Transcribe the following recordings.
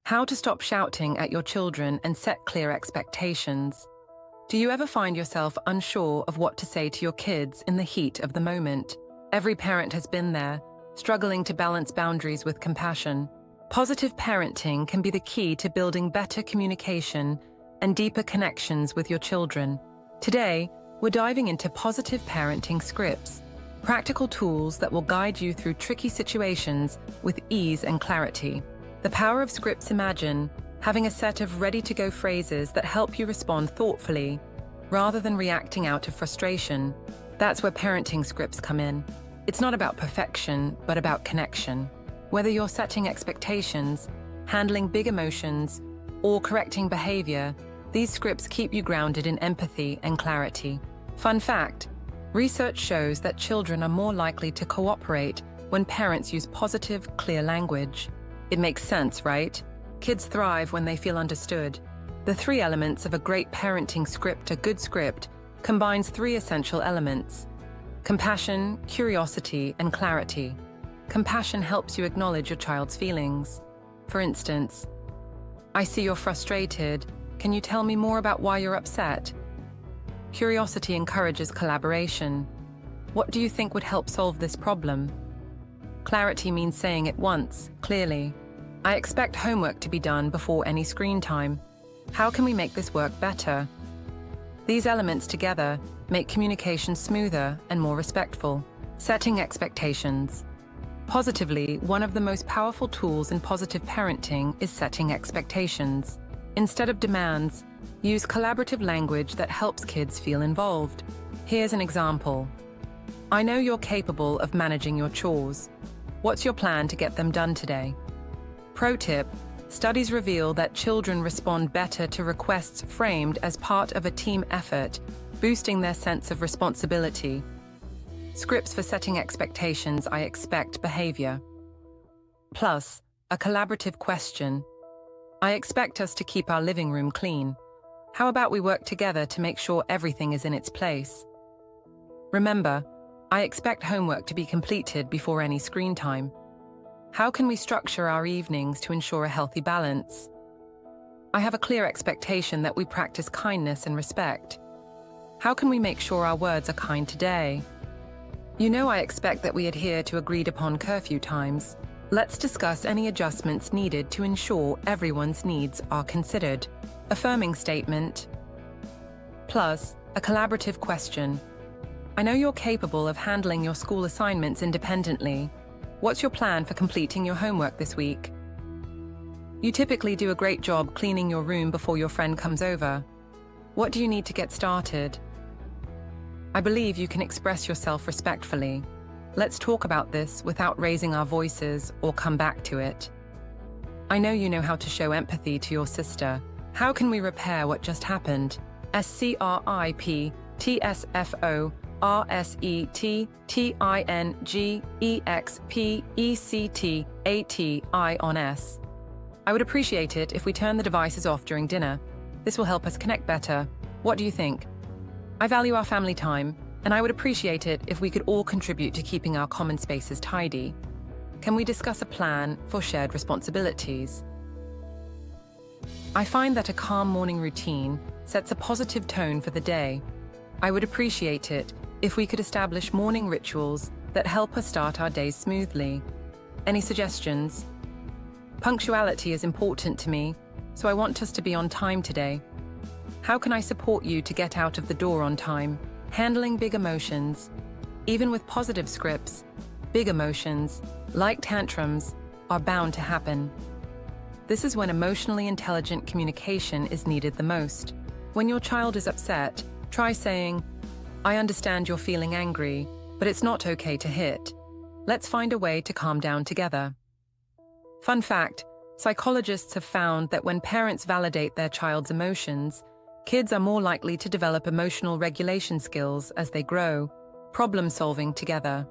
How to stop shouting at your children and set clear expectations. Do you ever find yourself unsure of what to say to your kids in the heat of the moment? Every parent has been there, struggling to balance boundaries with compassion. Positive parenting can be the key to building better communication and deeper connections with your children. Today, we're diving into positive parenting scripts, practical tools that will guide you through tricky situations with ease and clarity. The power of scripts. Imagine having a set of ready-to-go phrases that help you respond thoughtfully, rather than reacting out of frustration. That's where parenting scripts come in. It's not about perfection, but about connection. Whether you're setting expectations, handling big emotions, or correcting behavior, these scripts keep you grounded in empathy and clarity. Fun fact: research shows that children are more likely to cooperate when parents use positive, clear language. It makes sense, right? Kids thrive when they feel understood. The three elements of a great parenting script. A good script combines three essential elements: compassion, curiosity, and clarity. Compassion helps you acknowledge your child's feelings. For instance, "I see you're frustrated. Can you tell me more about why you're upset?" Curiosity encourages collaboration. "What do you think would help solve this problem?" Clarity means saying it once, clearly. "I expect homework to be done before any screen time. How can we make this work better?" These elements together make communication smoother and more respectful. Setting expectations. Positively, one of the most powerful tools in positive parenting is setting expectations. Instead of demands, use collaborative language that helps kids feel involved. Here's an example. "I know you're capable of managing your chores. What's your plan to get them done today?" Pro tip: studies reveal that children respond better to requests framed as part of a team effort, boosting their sense of responsibility. Scripts for setting expectations. I expect behavior. Plus, a collaborative question. "I expect us to keep our living room clean. How about we work together to make sure everything is in its place?" Remember, I expect homework to be completed before any screen time. How can we structure our evenings to ensure a healthy balance? I have a clear expectation that we practice kindness and respect. How can we make sure our words are kind today? You know, I expect that we adhere to agreed upon curfew times. Let's discuss any adjustments needed to ensure everyone's needs are considered. Affirming statement. Plus, a collaborative question. "I know you're capable of handling your school assignments independently. What's your plan for completing your homework this week?" "You typically do a great job cleaning your room before your friend comes over. What do you need to get started?" I believe you can express yourself respectfully. Let's talk about this without raising our voices or come back to it. "I know you know how to show empathy to your sister. How can we repair what just happened?" SCRIPTSFORSETTINGEXPECTATIONS. "I would appreciate it if we turn the devices off during dinner. This will help us connect better. What do you think?" "I value our family time, and I would appreciate it if we could all contribute to keeping our common spaces tidy. Can we discuss a plan for shared responsibilities?" I find that a calm morning routine sets a positive tone for the day. I would appreciate it if we could establish morning rituals that help us start our days smoothly. Any suggestions? "Punctuality is important to me, so I want us to be on time today. How can I support you to get out of the door on time?" Handling big emotions. Even with positive scripts, big emotions, like tantrums, are bound to happen. This is when emotionally intelligent communication is needed the most. When your child is upset, try saying, "I understand you're feeling angry, but it's not okay to hit. Let's find a way to calm down together." Fun fact: psychologists have found that when parents validate their child's emotions, kids are more likely to develop emotional regulation skills as they grow, problem-solving together.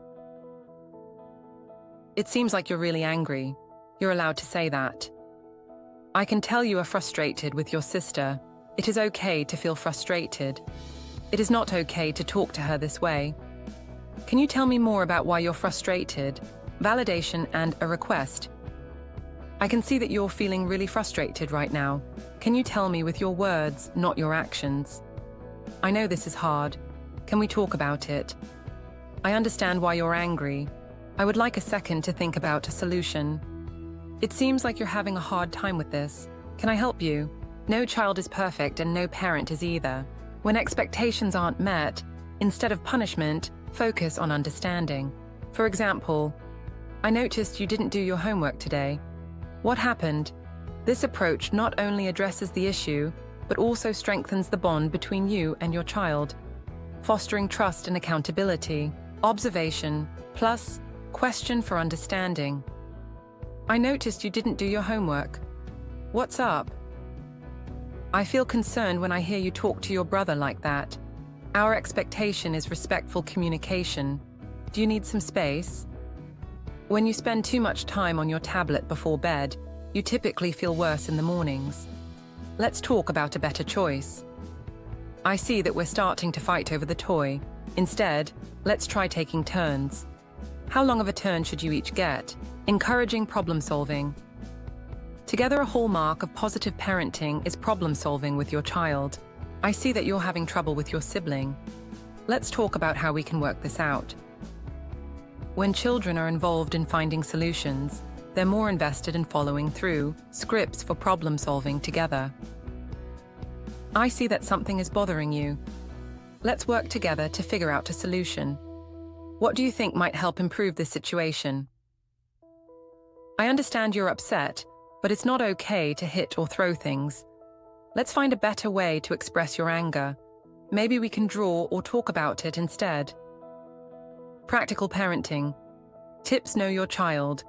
"It seems like you're really angry. You're allowed to say that." "I can tell you are frustrated with your sister. It is okay to feel frustrated. It is not okay to talk to her this way. Can you tell me more about why you're frustrated?" Validation and a request. I can see that you're feeling really frustrated right now. Can you tell me with your words, not your actions? I know this is hard. Can we talk about it? I understand why you're angry. I would like a second to think about a solution. It seems like you're having a hard time with this. Can I help you? No child is perfect and no parent is either. When expectations aren't met, instead of punishment, focus on understanding. For example, I noticed you didn't do your homework today. What happened? This approach not only addresses the issue, but also strengthens the bond between you and your child, fostering trust and accountability. Observation plus question for understanding. I noticed you didn't do your homework. What's up? I feel concerned when I hear you talk to your brother like that. Our expectation is respectful communication. Do you need some space? When you spend too much time on your tablet before bed, you typically feel worse in the mornings. Let's talk about a better choice. I see that we're starting to fight over the toy. Instead, let's try taking turns. How long of a turn should you each get? Encouraging problem solving. Together, a hallmark of positive parenting is problem solving with your child. I see that you're having trouble with your sibling. Let's talk about how we can work this out. When children are involved in finding solutions, they're more invested in following through scripts for problem solving together. I see that something is bothering you. Let's work together to figure out a solution. What do you think might help improve this situation? I understand you're upset, but it's not okay to hit or throw things. Let's find a better way to express your anger. Maybe we can draw or talk about it instead. Practical parenting. Tips: know your child.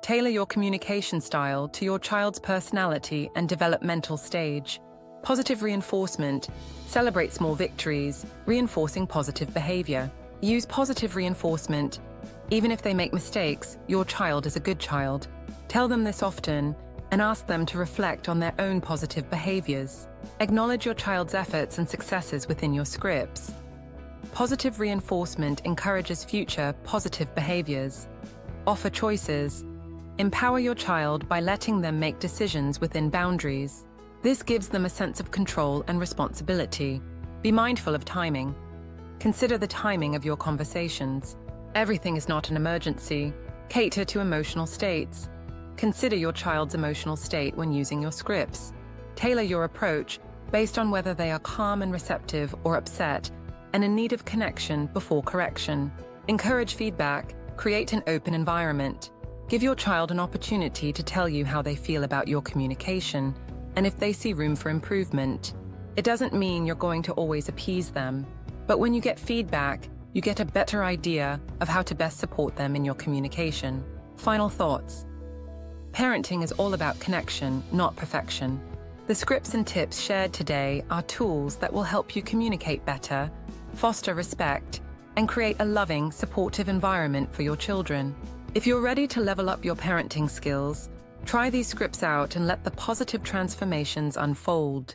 Tailor your communication style to your child's personality and developmental stage. Positive reinforcement. Celebrate small victories, reinforcing positive behavior. Use positive reinforcement. Even if they make mistakes, your child is a good child. Tell them this often and ask them to reflect on their own positive behaviors. Acknowledge your child's efforts and successes within your scripts. Positive reinforcement encourages future positive behaviors. Offer choices. Empower your child by letting them make decisions within boundaries. This gives them a sense of control and responsibility. Be mindful of timing. Consider the timing of your conversations. Everything is not an emergency. Cater to emotional states. Consider your child's emotional state when using your scripts. Tailor your approach based on whether they are calm and receptive or upset and in need of connection before correction. Encourage feedback. Create an open environment. Give your child an opportunity to tell you how they feel about your communication and if they see room for improvement. It doesn't mean you're going to always appease them, but when you get feedback, you get a better idea of how to best support them in your communication. Final thoughts. Parenting is all about connection, not perfection. The scripts and tips shared today are tools that will help you communicate better, foster respect, and create a loving, supportive environment for your children. If you're ready to level up your parenting skills, try these scripts out and let the positive transformations unfold.